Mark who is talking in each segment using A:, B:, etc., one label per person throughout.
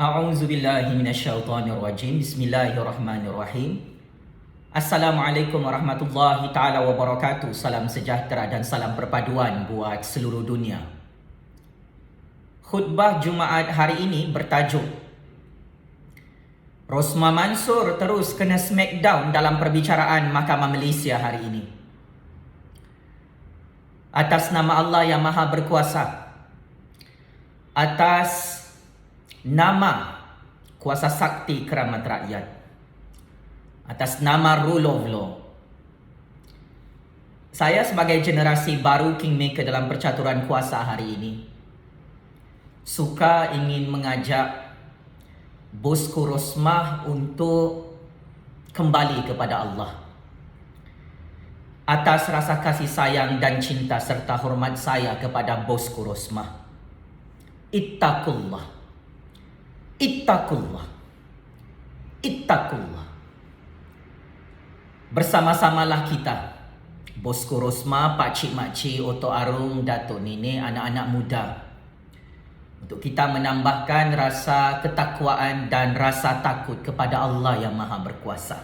A: A'udzu billahi minasyaitonir rajim. Bismillahirrahmanirrahim. Assalamualaikum warahmatullahi taala wabarakatuh. Salam sejahtera dan salam perpaduan buat seluruh dunia. Khutbah Jumaat hari ini bertajuk Rosmah Mansur terus kena smackdown dalam perbicaraan Mahkamah Malaysia hari ini. Atas nama Allah yang Maha Berkuasa, atas nama kuasa sakti keramat rakyat, atas nama rule of law, saya sebagai generasi baru kingmaker dalam percaturan kuasa hari ini suka ingin mengajak bosku Rosmah untuk kembali kepada Allah. Atas rasa kasih sayang dan cinta serta hormat saya kepada bosku Rosmah, Ittaqullah, Ittaqullah, Ittaqullah. Bersama-samalah kita, bosku Rosmah, pakcik makcik, Otok Arung, Datuk Nenek, anak-anak muda, untuk kita menambahkan rasa ketakwaan dan rasa takut kepada Allah yang Maha Berkuasa.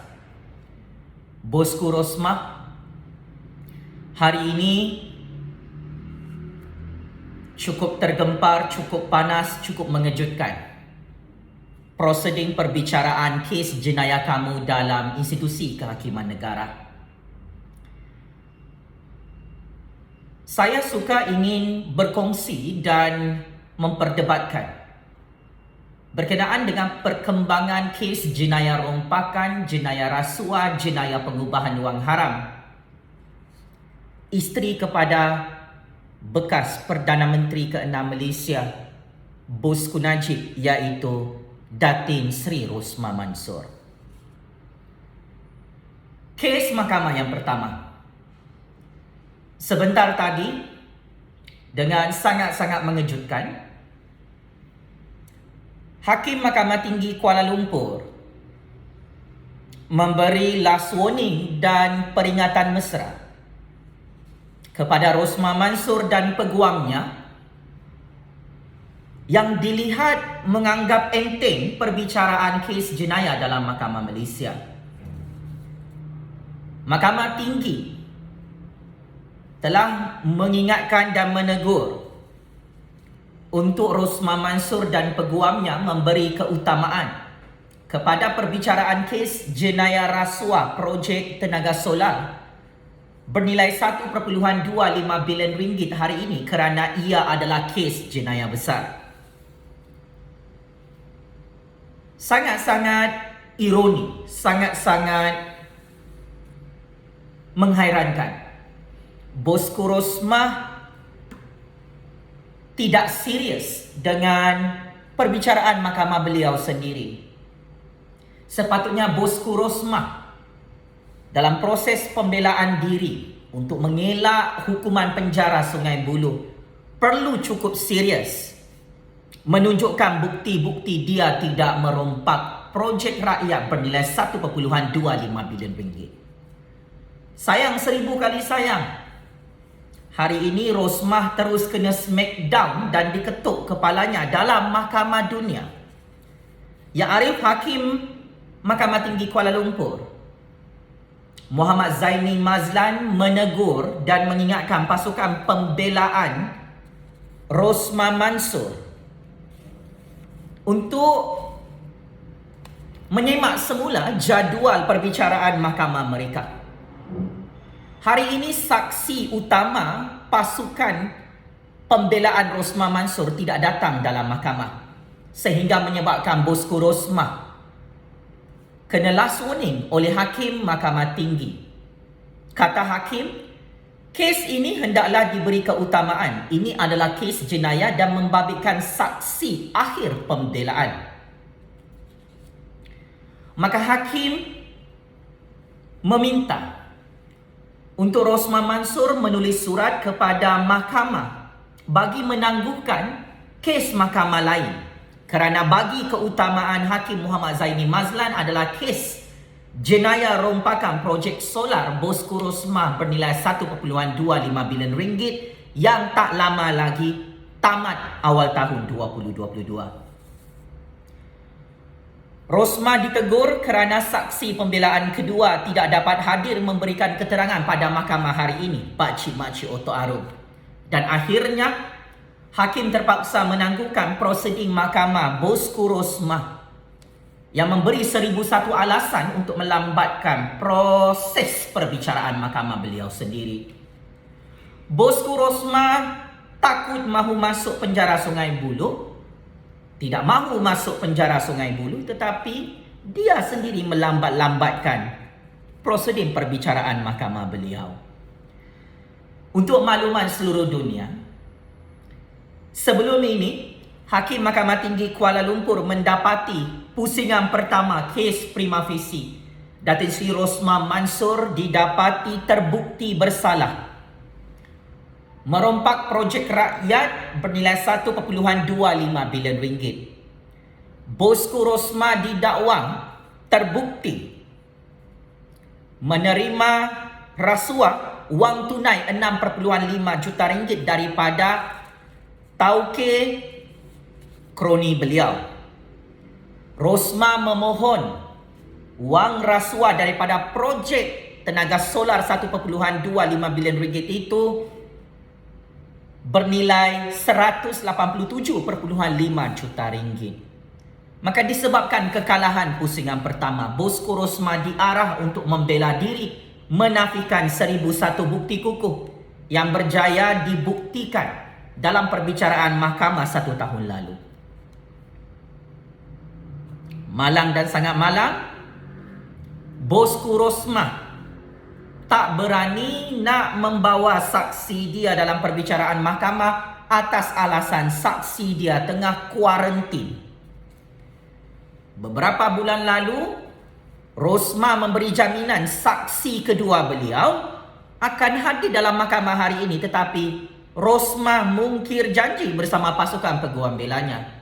A: Bosku Rosmah, hari ini cukup tergempar, cukup panas, cukup mengejutkan. Proseding perbicaraan kes jenayah kamu dalam institusi kehakiman negara. Saya suka ingin berkongsi dan memperdebatkan berkenaan dengan perkembangan kes jenayah rompakan, jenayah rasuah, jenayah pengubahan wang haram isteri kepada bekas Perdana Menteri ke-6 Malaysia, bosku Najib, iaitu Datin Sri Rosmah Mansur. Kes mahkamah yang pertama. Sebentar tadi, dengan sangat-sangat mengejutkan, Hakim Mahkamah Tinggi Kuala Lumpur memberi last warning dan peringatan mesra kepada Rosmah Mansur dan peguamnya yang dilihat menganggap enteng perbicaraan kes jenayah dalam Mahkamah Malaysia. Mahkamah Tinggi telah mengingatkan dan menegur untuk Rosmah Mansur dan peguamnya memberi keutamaan kepada perbicaraan kes jenayah rasuah projek tenaga solar bernilai 1.25 bilion ringgit hari ini kerana ia adalah kes jenayah besar. Sangat-sangat ironi, sangat-sangat menghairankan. Bosku Rosmah tidak serius dengan perbicaraan mahkamah beliau sendiri. Sepatutnya bosku Rosmah dalam proses pembelaan diri untuk mengelak hukuman penjara Sungai Buloh perlu cukup serius menunjukkan bukti-bukti dia tidak merompak projek rakyat bernilai 1.25 bilion ringgit. Sayang 1000 kali sayang, hari ini Rosmah terus kena smackdown dan diketuk kepalanya dalam Mahkamah Dunia. Yang Arif Hakim Mahkamah Tinggi Kuala Lumpur Muhammad Zaini Mazlan menegur dan mengingatkan pasukan pembelaan Rosmah Mansur untuk menyemak semula jadual perbicaraan mahkamah mereka. Hari ini saksi utama pasukan pembelaan Rosmah Mansur tidak datang dalam mahkamah, sehingga menyebabkan bosku Rosmah kena last warning oleh Hakim Mahkamah Tinggi. Kata Hakim, kes ini hendaklah diberi keutamaan. Ini adalah kes jenayah dan membabitkan saksi akhir pembelaan. Maka Hakim meminta untuk Rosmah Mansur menulis surat kepada mahkamah bagi menangguhkan kes mahkamah lain. Kerana bagi keutamaan Hakim Muhammad Zaini Mazlan adalah kes jenayah rompakan projek solar bosku Rosmah bernilai 1.25 bilion ringgit yang tak lama lagi tamat awal tahun 2022. Rosmah ditegur kerana saksi pembelaan kedua tidak dapat hadir memberikan keterangan pada mahkamah hari ini, Pakcik Makcik Oto Arum. Dan akhirnya, hakim terpaksa menangguhkan prosiding mahkamah bosku Rosmah yang memberi 1001 alasan untuk melambatkan proses perbicaraan mahkamah beliau sendiri. Bosku Rosmah takut mahu masuk penjara Sungai Buloh, tidak mahu masuk penjara Sungai Buloh, tetapi dia sendiri melambat-lambatkan prosedur perbicaraan mahkamah beliau. Untuk makluman seluruh dunia, sebelum ini, Hakim Mahkamah Tinggi Kuala Lumpur mendapati pusingan pertama kes prima facie. Datin Seri Rosmah Mansor didapati terbukti bersalah merompak projek rakyat bernilai 1.25 bilion ringgit. Bosku Rosmah didakwa terbukti menerima rasuah wang tunai 6.5 juta ringgit daripada tauke kroni beliau. Rosmah memohon wang rasuah daripada projek tenaga solar 1.25 bilion ringgit itu bernilai 187.5 juta ringgit. Maka disebabkan kekalahan pusingan pertama, bosku Rosmah diarah untuk membela diri, menafikan 1001 bukti kukuh yang berjaya dibuktikan dalam perbicaraan mahkamah 1 tahun lalu. Malang dan sangat malang, bosku Rosmah tak berani nak membawa saksi dia dalam perbicaraan mahkamah atas alasan saksi dia tengah kuarantin. Beberapa bulan lalu, Rosmah memberi jaminan saksi kedua beliau akan hadir dalam mahkamah hari ini, tetapi Rosmah mungkir janji bersama pasukan peguam belanya.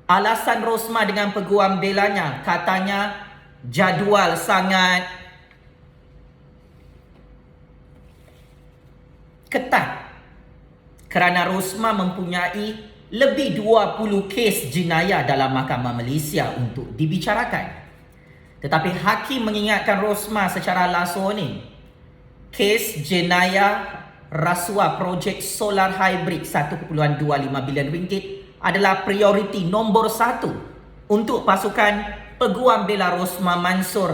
A: Alasan Rosmah dengan peguam belanya, katanya jadual sangat ketat kerana Rosmah mempunyai lebih 20 kes jenayah dalam mahkamah Malaysia untuk dibicarakan. Tetapi hakim mengingatkan Rosmah secara langsung, kes jenayah rasuah projek solar hybrid 1.25 bilion ringgit adalah prioriti nombor 1 untuk pasukan peguam bela Rosmah Mansor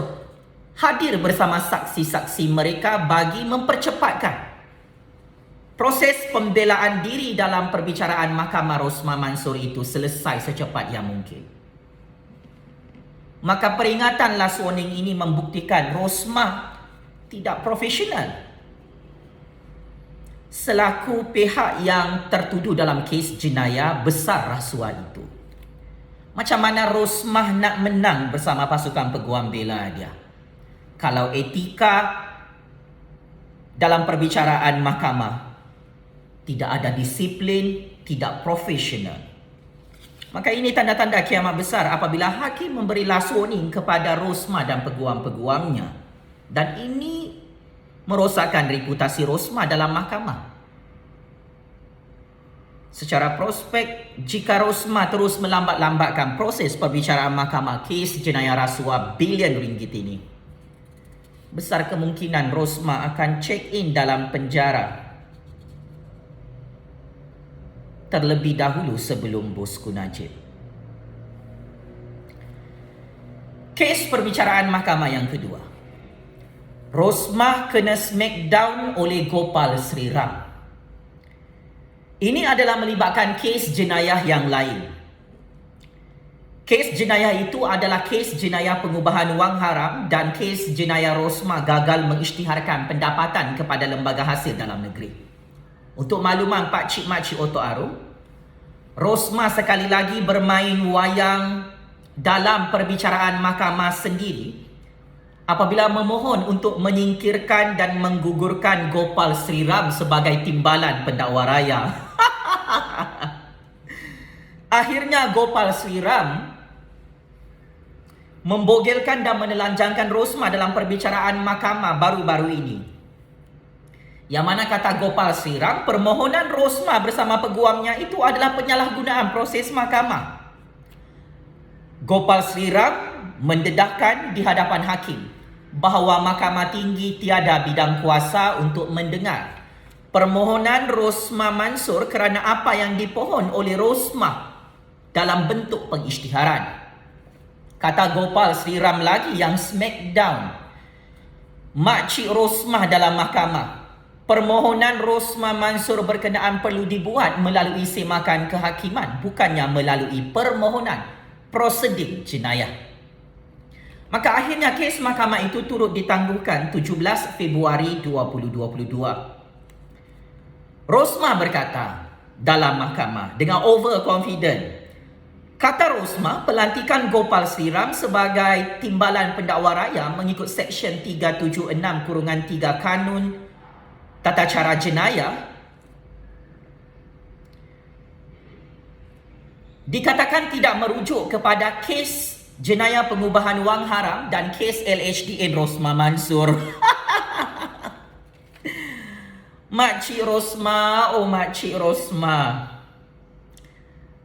A: hadir bersama saksi-saksi mereka bagi mempercepatkan proses pembelaan diri dalam perbicaraan mahkamah Rosmah Mansor itu selesai secepat yang mungkin. Maka peringatan last warning ini membuktikan Rosmah tidak profesional selaku pihak yang tertuduh dalam kes jenayah besar rasuah itu. Macam mana Rosmah nak menang bersama pasukan peguam bela dia kalau etika dalam perbicaraan mahkamah tidak ada disiplin, tidak profesional? Maka ini tanda-tanda kiamat besar apabila hakim memberi last warning kepada Rosmah dan peguam-peguamnya. Dan ini merosakkan reputasi Rosmah dalam mahkamah. Secara prospek, jika Rosmah terus melambat-lambatkan proses perbicaraan mahkamah kes jenayah rasuah bilion ringgit ini, besar kemungkinan Rosmah akan check-in dalam penjara terlebih dahulu sebelum bosku Najib. Kes perbicaraan mahkamah yang kedua, Rosmah kena smackdown oleh Gopal Sri Ram. Ini adalah melibatkan kes jenayah yang lain. Kes jenayah itu adalah kes jenayah pengubahan wang haram dan kes jenayah Rosmah gagal mengisytiharkan pendapatan kepada lembaga hasil dalam negeri. Untuk makluman Pakcik Makcik Oto Arum, Rosmah sekali lagi bermain wayang dalam perbicaraan mahkamah sendiri apabila memohon untuk menyingkirkan dan menggugurkan Gopal Sri Ram sebagai timbalan pendakwa raya. Akhirnya Gopal Sri Ram membogelkan dan menelanjangkan Rosmah dalam perbicaraan mahkamah baru-baru ini. Yang mana kata Gopal Sri Ram, permohonan Rosmah bersama peguamnya itu adalah penyalahgunaan proses mahkamah. Gopal Sriram mendedahkan di hadapan hakim bahawa Mahkamah Tinggi tiada bidang kuasa untuk mendengar permohonan Rosmah Mansor kerana apa yang dipohon oleh Rosmah dalam bentuk pengisytiharan. Kata Gopal Sriram lagi yang smackdown Makcik Rosmah dalam mahkamah. Permohonan Rosmah Mansor berkenaan perlu dibuat melalui semakan kehakiman, bukannya melalui permohonan prosedur jenayah. Maka akhirnya kes mahkamah itu turut ditangguhkan 17 Februari 2022. Rosmah berkata dalam mahkamah dengan overconfident. Kata Rosmah, pelantikan Gopal Sriram sebagai timbalan pendakwa raya mengikut Seksyen 376-3 Kanun Tata Cara Jenayah dikatakan tidak merujuk kepada kes jenayah pengubahan wang haram dan kes LHDN Rosmah Mansor. Makcik Rosmah, oh Makcik Rosmah,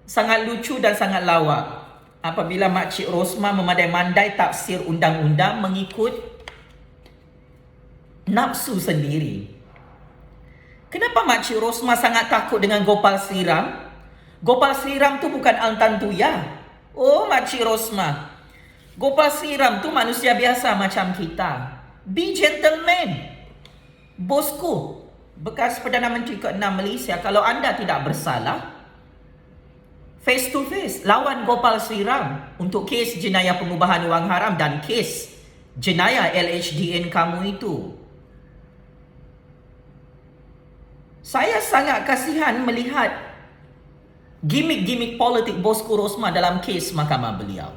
A: sangat lucu dan sangat lawak apabila Makcik Rosmah memandai-mandai tafsir undang-undang mengikut nafsu sendiri. Kenapa Makcik Rosmah sangat takut dengan Gopal Sriram? Gopal Sriram tu bukan Altan Tuya. Oh Makcik Rosmah, Gopal Sriram tu manusia biasa macam kita. Be gentleman. Bosku, bekas Perdana Menteri ke-6 Malaysia, kalau anda tidak bersalah, face to face lawan Gopal Sriram untuk kes jenayah pengubahan wang haram dan kes jenayah LHDN kamu itu. Saya sangat kasihan melihat gimmick-gimmick politik bosku Rosmah dalam kes mahkamah beliau.